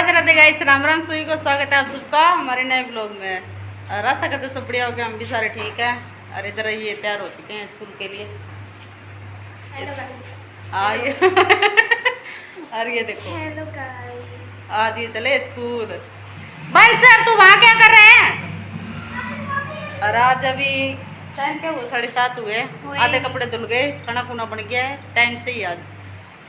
Radhe Radhe guys, Ram Ram सभी को स्वागत है आप सबका हमारे नए ब्लॉग में। और आशा करते सब बढ़िया हो गया, हम भी सारे ठीक हैं। और इधर ये तैयार हो चुके हैं स्कूल के लिए। आइए और ये देखो, हेलो गाइस, आज ये चले स्कूल। बल सर तू वहाँ क्या कर रहे हैं? और आज अभी टाइम क्या हुआ, 7:30 हुए। आधे कपड़े धुल गए, खाना खुना बन गया है टाइम से ही आज।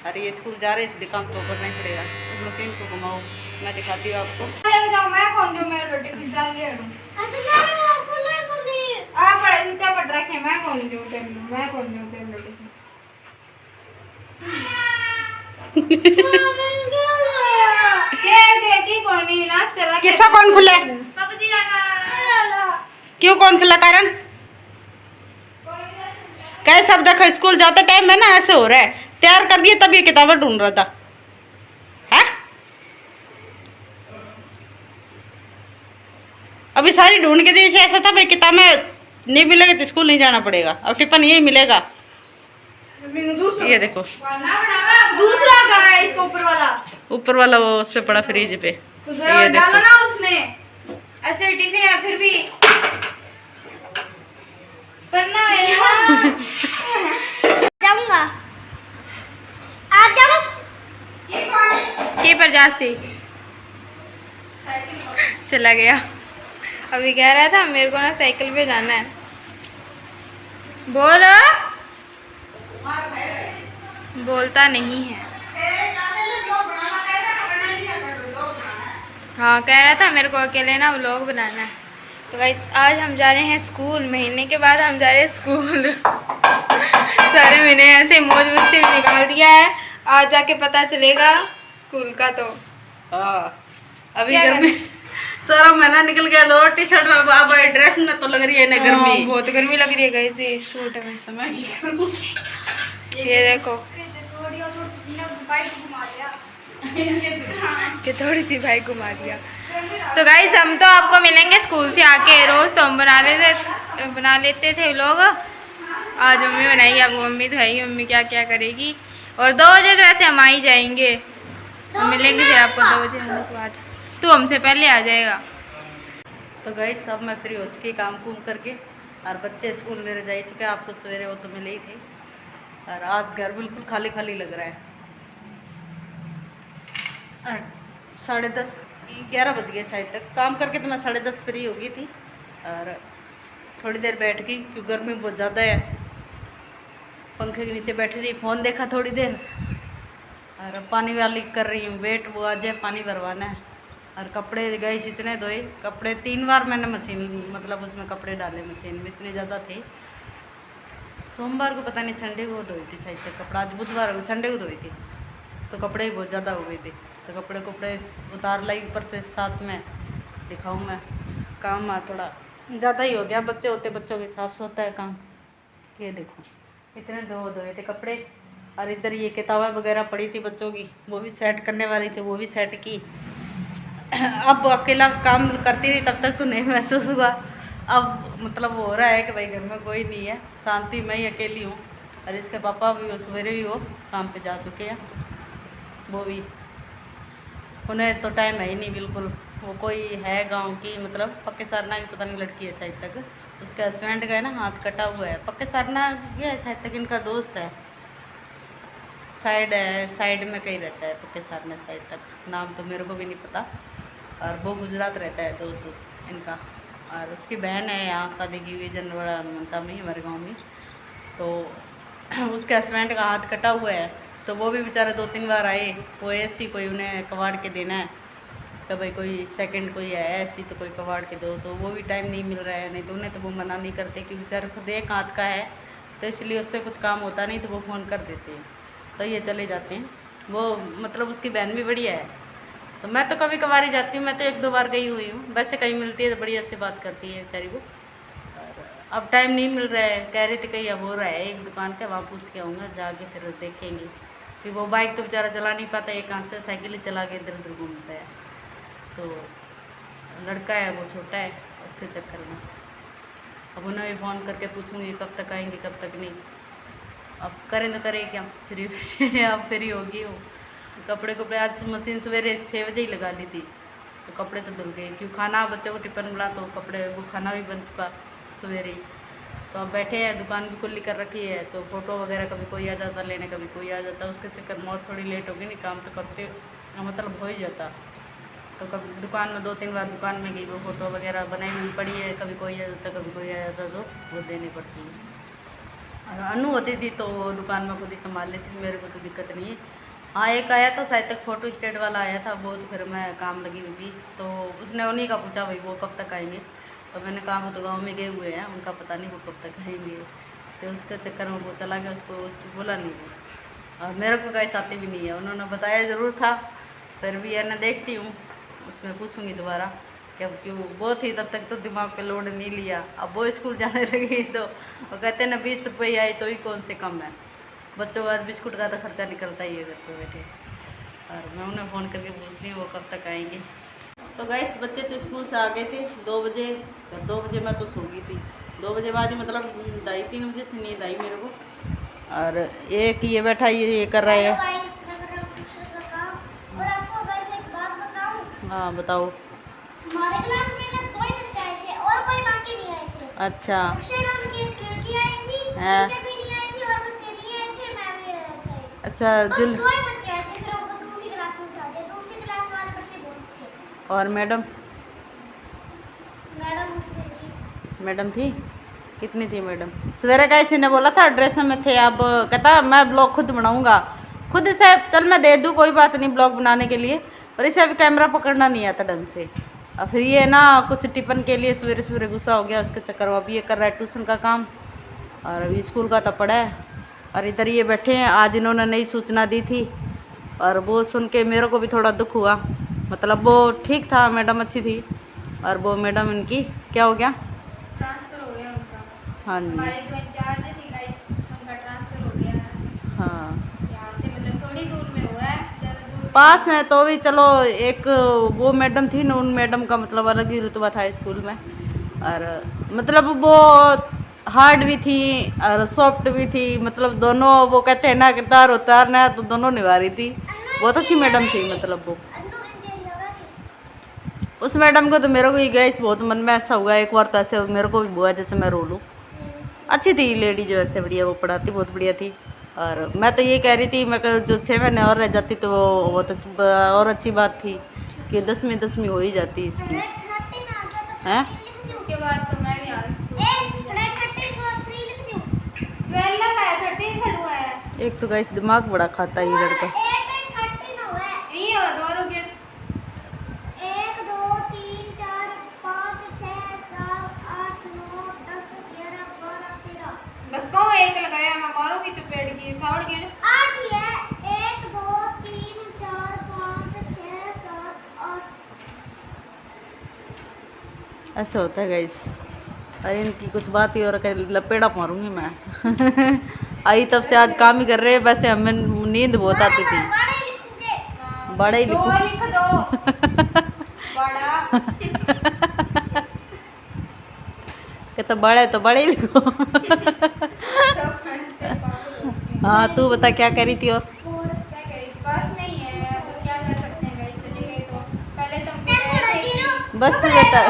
अरे ये स्कूल जा रहे हैं इसलिए काम तो करना ही पड़ेगा। तुम लोग इनको घुमाओ, मैं दिखाती हूँ आपको। मैं कौन जो मैं रोटी की डाल रही हूं। आप बड़े नीचे पड़ रखे, मैं कौन जो टेम रोटी की कोनी नाच कर रहा। किसका कौन खुला? पापा जी आना। क्यों कौन खुला कारण? कह सब देखो स्कूल जाते टाइम में ना ऐसे हो रहा है, तैयार कर दिए तब ये किताबें ढूंढ रहा था है? अभी सारी ढूंढ के दी, ऐसा था भाई किताबें नहीं मिलेगी तो स्कूल नहीं जाना पड़ेगा, अब टिफिन यही मिलेगा। ये देखो दूसरा का है, इसको ऊपर वाला वो उस पे पड़ा फ्रिज पे। ये डालो ना उसमें, ऐसे टिफिन है फिर भी पढ़ना है। जाऊंगा आ जाओ के पर जासी चला गया। अभी कह रहा था मेरे को ना साइकिल पे जाना है। बोल, बोलता नहीं है। हाँ कह रहा था मेरे को अकेले ना व्लॉग बनाना है। तो गाइस आज हम जा रहे हैं स्कूल, महीने के बाद हम जा रहे हैं स्कूल। सारे महीने ऐसे मौज मस्ती में निकाल दिया है, आज जाके पता चलेगा स्कूल का। तो हाँ अभी गर्मी सारा महीना निकल गया। लो टी शर्ट में, अब ड्रेस में तो लग रही है ना गर्मी। बहुत गर्मी लग रही है गाइस ये सूट में। ये देखो कि थोड़ी सी बाइक घुमा दिया। तो गाइस हम तो आपको मिलेंगे स्कूल से आके, रोज तो हम बना लेते थे व्लॉग। आज मम्मी बनाएगी, आपको मम्मी तो है ही, मम्मी क्या क्या करेगी। और 2 बजे तो ऐसे हम आ ही जाएंगे, हम मिलेंगे फिर आपको 2 बजे होने के बाद। तू हमसे पहले आ जाएगा। तो गाइस सब मैं फ्री हो चुकी काम कुम करके, और बच्चे स्कूल मेरे जा चुके। आपको सवेरे वो तो मिले ही थे। और आज घर बिल्कुल खाली खाली लग रहा है। और 10:30 11 बज गए शायद तक काम करके, तो मैं 10:30 फ्री हो गई थी। और थोड़ी देर बैठ गई क्योंकि गर्मी बहुत ज़्यादा है। पंखे के नीचे बैठी रही, फ़ोन देखा थोड़ी देर। और पानी वाली कर रही हूँ वेट, वो आज है पानी भरवाना है। और कपड़े गए इतने धोए, कपड़े 3 बार मैंने मशीन मतलब उसमें कपड़े डाले मशीन में, इतने ज़्यादा थे। सोमवार को पता नहीं संडे को धोई थी शायद तक कपड़ा, आज बुधवार को संडे को धोई थी। तो कपड़े ही बहुत ज़्यादा हो गए थे, तो कपड़े उतार लाई ऊपर से। साथ में दिखाऊँ मैं काम थोड़ा ज़्यादा ही हो गया, बच्चे होते बच्चों के हिसाब से होता है काम। ये देखो इतने धोए थे कपड़े। और इधर ये किताबें वगैरह पड़ी थी बच्चों की, वो भी सेट करने वाली थी, वो भी सेट की। अब अकेला काम करती रही तब तक तो नहीं महसूस हुआ। अब मतलब हो रहा है कि भाई घर में कोई नहीं है, शांति मैं ही अकेली हूँ। और इसके पापा भी वो सवेरे भी वो काम पे जा चुके हैं, वो भी उन्हें तो टाइम है ही नहीं बिल्कुल। वो कोई है गांव की, मतलब पक्के सरना की पता नहीं लड़की है शायद तक, उसके हस्बैंड का है ना हाथ कटा हुआ है। पक्के सरना ये है शायद तक, इनका दोस्त है, साइड में कहीं रहता है पक्के सरना शायद तक, नाम तो मेरे को भी नहीं पता। और वो गुजरात रहता है दोस्त इनका। और उसकी बहन है यहाँ शादी की हुई जनवड़ा मनता में हमारे गाँव में। तो उसके हस्बैंड का हाथ कटा हुआ है, तो वो भी बेचारे 2-3 बार आए। वो ऐसी कोई उन्हें कबाड़ के देना है कि भाई कोई सेकंड कोई है ऐसी तो कोई कबाड़ के दो, तो वो भी टाइम नहीं मिल रहा है। नहीं तो उन्हें तो वो मना नहीं करते कि बेचारे खुद एक हाथ का है, तो इसलिए उससे कुछ काम होता नहीं, तो वो फ़ोन कर देते हैं, तो ये चले जाते हैं। वो मतलब उसकी बहन भी बढ़िया है, तो मैं तो कभी कभार ही जाती हूँ। मैं तो 1-2 बार गई हुई हूँ, वैसे कहीं मिलती है तो बढ़िया से बात करती है बेचारी वो। अब टाइम नहीं मिल रहा है, कह रही थी कहीं अब हो रहा है एक दुकान पे, वहाँ पूछ के आऊँगा जाके फिर देखेंगे। कि वो बाइक तो बेचारा चला नहीं पाता, एक हाथ से साइकिल ही चला के इधर उधर घूमता है। तो लड़का है वो छोटा है, उसके चक्कर में अब उन्हें भी फ़ोन करके पूछूंगी कब तक आएंगे कब तक नहीं। अब करें तो करें क्या, फ्री आप फ्री होगी हो। कपड़े आज मशीन सवेरे 6 बजे ही लगा ली थी, तो कपड़े तो धुल गए, क्यों खाना बच्चों को टिफिन मिला तो कपड़े वो खाना भी बन चुका सवेरे ही। तो अब बैठे हैं, दुकान भी खुली कर रखी है, तो फ़ोटो वगैरह कभी कोई आ जाता लेने, कभी कोई आ जाता, उसके चक्कर में और थोड़ी लेट होगी नहीं, काम तो कब मतलब हो ही जाता। तो कभी दुकान में 2-3 बार दुकान में गई, वो फ़ोटो वगैरह बनाई हुई पड़ी है, कभी कोई आ जाता कभी कोई आ जाता, तो वो देनी पड़ती है। और अनु होती थी तो वो दुकान में खुद ही संभाल लेती थी, मेरे को तो दिक्कत नहीं है। हाँ, एक आया था शायद तक फ़ोटो स्टेट वाला आया था, वो तो फिर मैं काम लगी हुई थी, तो उसने उन्हीं का पूछा भाई वो कब तक आएंगे, तो मैंने कहा वो तो गाँव में गए हुए हैं, उनका पता नहीं वो कब तक आएंगे। तो उसके चक्कर में वो चला गया, उसको बोला नहीं वो। और मेरे को गैस आती भी नहीं है, उन्होंने बताया ज़रूर था, फिर भी है ना देखती हूँ, उसमें पूछूंगी दोबारा कि अब क्यों वो थी तब तक तो दिमाग पे लोड नहीं लिया, अब वो स्कूल जाने लगी तो वो कहते हैं ना 20 रुपये आई तो ही कौन से कम है, बच्चों का बिस्कुट का तो खर्चा निकलता ही है घर पे बैठे। और मैं उन्हें फ़ोन करके पूछती हूँ वो कब तक आएंगे। तो गैस बच्चे तो स्कूल से आ गए थे 2 बजे, तो 2 बजे मैं तो सो गई थी, 2 बजे बाद ही मतलब 2:30-3 बजे से नींद आई मेरे को। और एक ये बैठा ये कर रहा है। हाँ बताओ। हमारे क्लास में ना 2 ही बच्चे आए थे और कोई बाकी नहीं आए थे। अच्छा। अक्षय नाम की एक लड़की आई थी, हाँ। टीचर भी नहीं आई थी और बच्चे नहीं आए थे, मैं भी आया था। अच्छा बस जुल 2 ही बच्चे आए थे, फिर हमको दूसरी क्लास में उठा दिया। दूसरी क्लास वाले बच्चे बहुत थे। और मैडम उसमें थी। मैडम थी, कितनी थी मैडम? सवेरे का इसी ने बोला था ड्रेस में थे, अब कहता मैं ब्लॉग खुद बनाऊंगा, खुद से चल मैं दे दूँ कोई बात नहीं ब्लॉग बनाने के लिए, पर इसे अभी कैमरा पकड़ना नहीं आता ढंग से। और फिर ये ना कुछ टिफिन के लिए सवेरे सवेरे गुस्सा हो गया, उसके चक्कर में अभी ये कर रहा है ट्यूशन का काम, और अभी स्कूल का तो पड़ा है। और इधर ये बैठे हैं, आज इन्होंने नई सूचना दी थी, और वो सुन के मेरे को भी थोड़ा दुख हुआ, मतलब वो ठीक था, मैडम अच्छी थी, और वो मैडम इनकी क्या हो गया, ट्रांसफर हो गया उनका। हाँ जी, हमारे जो इंचार्ज थी गाइस, उनका ट्रांसफर हो गया है हाँ यहाँ से, मतलब थोड़ी दूर में हुआ है, ज़्यादा दूर पास है तो भी चलो। एक वो मैडम थी ना, उन मैडम का मतलब अलग ही रुतबा था स्कूल में, और मतलब वो हार्ड भी थी और सॉफ्ट भी थी, मतलब दोनों, वो कहते हैं ना किरदार उतारना तो दोनों निभा रही थी, बहुत अच्छी मैडम थी। मतलब वो उस मैडम को तो मेरे को ही गया इस बहुत मन में ऐसा हुआ, एक बार तो ऐसे मेरे को भी हुआ जैसे मैं रो लूँ। अच्छी थी लेडी जो ऐसे बढ़िया, वो पढ़ाती बहुत बढ़िया थी। और मैं तो ये कह रही थी, मैं जो 6 महीने और रह जाती तो वो तो और अच्छी बात थी कि 10वीं हो ही जाती इसकी, हैं? उसके बाद तो मैं भी आ एक तो गाइस दिमाग बड़ा खाता है ये लड़का। एक लगाया, मैं मारूंगी चपेट की साउंड की 8 ही है। 1 2 3 4 5 6 7 8। ऐसा होता है गाइस। अरे इनकी कुछ बात ही और लपेड़ा मारूंगी मैं। आई तब से आज काम ही कर रहे हैं, वैसे हमें नींद बहुत आती थी। बड़ा ही लिखो, लिख दो बड़ा कहता बड़ा है तो बड़ा ही लिखो। हाँ तू बता क्या कह रही थी? और क्या करें, बस नहीं है तो क्या कर सकते हैं गाइस, चले गए तो पहले तो हम कह रहे थे कि बस बेटा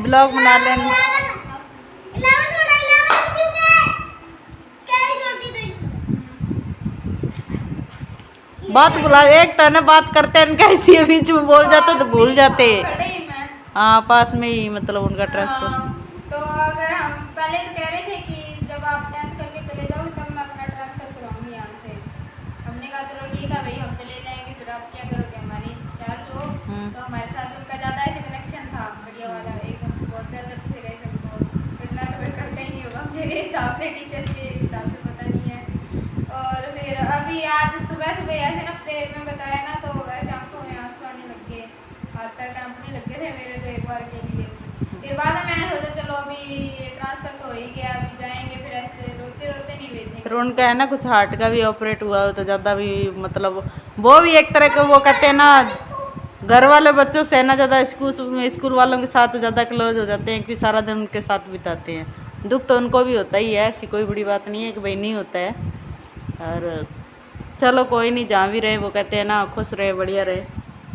ब्लॉग बना लेना। बात बुला, एक तो ना बात करते हैं कैसी है, बीच में बोल जाते तो भूल जाते। खड़े ही मैं हाँ पास में ही मतलब उनका ट्रांसफर। तो अगर हम पहले तो कह रहे थे कि जब आप 10th करके चले जाओगे तब मैं अपना ट्रांसफ़र कराऊंगी यहाँ से। हमने कहा चलो ठीक है भाई, हम चले जाएंगे, फिर आप क्या करोगे, हमारे इंचार्ज हो। तो हमारे साथ उनका ज़्यादा ऐसे कनेक्शन था बढ़िया वाला, एकदम बहुत प्यार करते थे गाइस हमको, इतना तो कोई करता ही नहीं होगा मेरे हिसाब से, टीचर्स के हिसाब से पता नहीं है। और फिर अभी आज सुबह ऐसे ना प्रेयर में बताया ना, तो ऐसे आंखों में आंसू आने लग गए, हाथ पैर कांपने लग गए थे मेरे तो एक बार के लिए। फिर बाद में मैंने सोचा चलो अभी ट्रांसफ़र तो हो ही गया, अभी जाएंगे, फिर ऐसे रोते रोते नहीं भेजेंगे। फिर उनका है ना कुछ हार्ट का भी ऑपरेट हुआ हो तो ज़्यादा भी मतलब वो भी एक तरह के, वो कहते हैं ना घर वाले बच्चों से ना ज़्यादा स्कूल वालों के साथ ज़्यादा क्लोज हो जाते हैं, क्योंकि सारा दिन उनके साथ बिताते हैं। दुख तो उनको भी होता ही है, ऐसी कोई बड़ी बात नहीं है कि भाई नहीं होता है। और चलो कोई नहीं, जहाँ भी रहे वो कहते हैं ना खुश रहे बढ़िया रहे,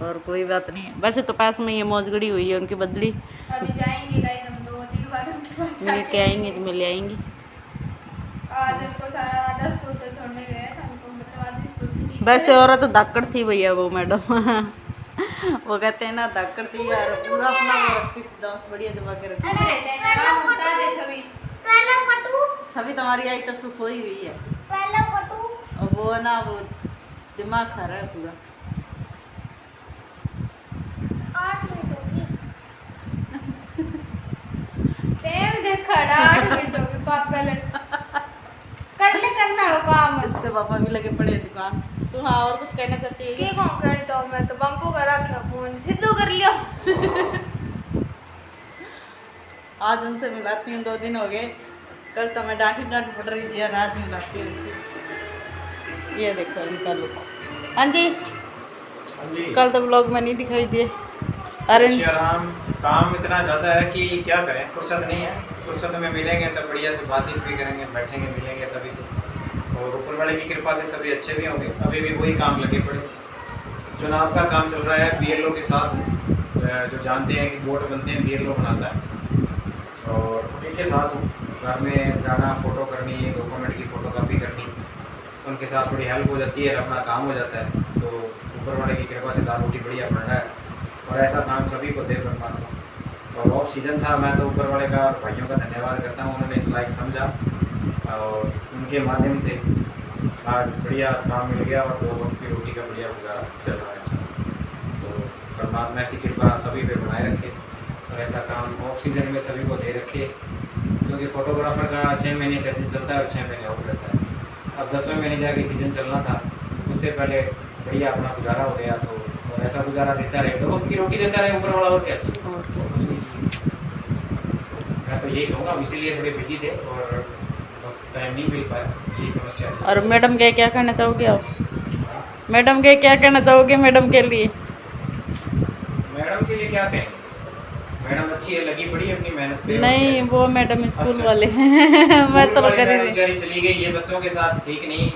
और कोई बात नहीं है। वैसे तो पास में ये मौजगड़ी हुई है उनकी बदली, अभी जाएंगे गाइस हम 2 दिन बाद उनके पास मिल के आएंगे तो मिल आएंगे। आज उनको सारा आधा स्कूल तो छोड़ने गए थे हमको, मतलब आधी स्कूल की वैसे औरत तो धाकड़ थी भैया वो मैडम वो कहते हैं ना धाकड़ थी यार, पूरा अपना वो रखती थी, दांत बढ़िया दबा के रखती थी। पहला कटू, सभी तुम्हारी आई तब से सो ही रही है, पहला कटू। और वो है ना वो दिमाग खा रहा है पूरा। 8 मिनट होगी। टाइम देखा 8 मिनट हो गए पागल कर ले करना लो काम। इसके पापा भी लगे पड़े हैं दुकान। तो हाँ, और कुछ कहना चाहती है के क्या? कौन करे तो मैं तो बंको का रखा फोन सिद्धू कर लियो। आज उनसे मिलाती हूँ, 2 दिन हो गए, कल तो मैं डांट पड़ रही थी यार, आज मिलाती हूँ उनसे। ये देखो इनका लुक। हाँ जी, कल तो ब्लॉग में नहीं दिखाई दिए। अरे आराम काम इतना ज़्यादा है कि क्या करें, फुर्सत नहीं है। फुर्सत में मिलेंगे तब बढ़िया से बातचीत भी करेंगे, बैठेंगे मिलेंगे सभी से, और ऊपर वाले की कृपा से सभी अच्छे भी होंगे। अभी भी वही काम लगे पड़े, चुनाव का काम चल रहा है, BLO के साथ जो जानते हैं कि वोट बनते हैं BLO बनाता है, और उन्हीं के साथ हूँ। घर में जाना, फ़ोटो करनी, डॉक्यूमेंट की फ़ोटोकॉपी करनी, उनके साथ थोड़ी हेल्प हो जाती है, अपना काम हो जाता है। तो ऊपर वाले की कृपा से दाल रोटी बढ़िया बन रहा है, और ऐसा काम सभी को दे परमात्मा। और ऑफ सीज़न था, मैं तो ऊपर वाले का और भाइयों का धन्यवाद करता हूँ, उन्होंने इस लायक समझा, और उनके माध्यम से आज बढ़िया काम मिल गया, और 2 वक्त की रोटी का बढ़िया गुजारा चल रहा है अच्छा। तो परमात्मा ऐसी कृपा सभी पे बनाए रखे, और ऐसा काम ऑफ सीज़न में सभी को दे रखे, क्योंकि फोटोग्राफर का 6 महीने सीजन चलता है और 6 महीने ऑफ रहता है। अब 10वें महीने जाके सीज़न चलना था, उससे पहले बढ़िया अपना गुजारा हो गया। तो और ऐसा गुजारा देता रहे, 2 वक्त की रोटी देता रहे ऊपर वाला, और क्या चाहिए, और कुछ नहीं चाहिए। मैं तो यही कहूँगा, इसीलिए थोड़े बिजी थे और बस टाइम नहीं मिल पाया, यही समस्या है। और मैडम के क्या कहना चाहोगे आप? मैडम के क्या कहना चाहोगे? मैडम के लिए मैडम के लिए क्या कहें, मैडम अच्छी है, लगी पड़ी है अपनी मेहनत पे। नहीं, वो मैडम स्कूल अच्छा। वाले मैं तो वाली कर मैडम रही बेचारी चली गई, ये बच्चों के साथ ठीक नहीं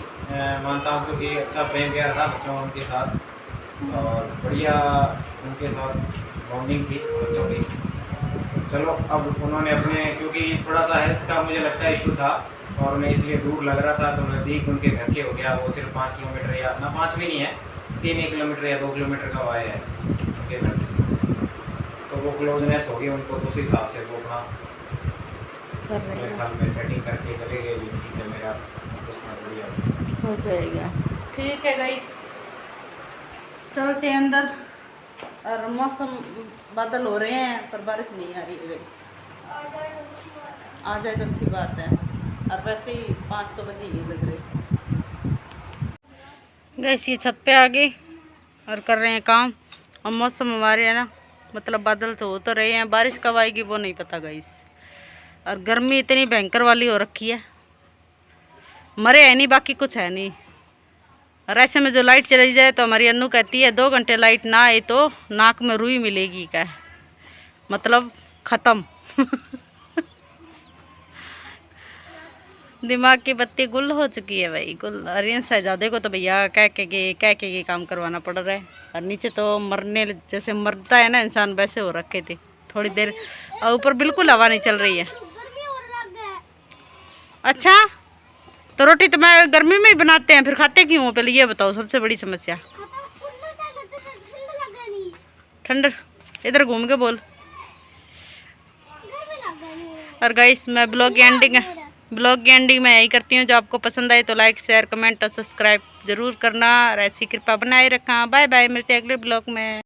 मानता हूँ, क्योंकि अच्छा प्रेम प्यार था बच्चों उनके साथ, और बढ़िया उनके साथ बॉन्डिंग थी बच्चों की। चलो अब उन्होंने अपने, क्योंकि थोड़ा सा हेल्थ का मुझे लगता है इशू था, और उन्हें इसलिए दूर लग रहा था, तो नज़दीक उनके घर के हो गया। वो सिर्फ 5 किलोमीटर, या ना 5 भी नहीं है, 3 किलोमीटर या 2 किलोमीटर का वाय है उनके घर से, तो वो क्लोजनेस हो गई उनको, तो उस हिसाब से वो अपना कर रहे मेरे हैं। ख्याल में सेटिंग करके चले गए। भी ठीक है, मेरा दोस्त बढ़िया हो जाएगा, ठीक है गाइस, चलते हैं अंदर। और मौसम बादल हो रहे हैं पर बारिश नहीं आ रही है गाइस, आ जाए तो अच्छी बात है, और वैसे ही 5 तो बजे ही लग रहे। गैस ये छत पे आ गए और कर रहे हैं काम, और मौसम हमारे है ना, मतलब बादल तो हो तो रहे हैं, बारिश कब आएगी वो नहीं पता गाइस। और गर्मी इतनी भयंकर वाली हो रखी है, मरे है नहीं, बाकी कुछ है नहीं। और ऐसे में जो लाइट चली जाए तो हमारी अन्नू कहती है 2 घंटे लाइट ना आए तो नाक में रुई मिलेगी, क्या मतलब ख़त्म दिमाग की बत्ती गुल हो चुकी है भाई, गुल। अरियन शहजादे को तो भैया कह के काम करवाना पड़ रहा है, और नीचे तो मरने जैसे मरता है ना इंसान, वैसे हो रखे थे थोड़ी देर, और ऊपर बिल्कुल हवा नहीं चल रही है। अच्छा, तो रोटी तो मैं गर्मी में ही बनाते हैं, फिर खाते क्यों हो? पहले ये बताओ, सबसे बड़ी समस्या। ठंड, इधर घूम के बोल। और गाइस मैं ब्लॉग की एंडिंग में यही करती हूँ। जो आपको पसंद आए तो लाइक शेयर कमेंट और सब्सक्राइब जरूर करना, और ऐसी कृपा बनाए रखना। बाय बाय, मिलते हैं अगले ब्लॉग में।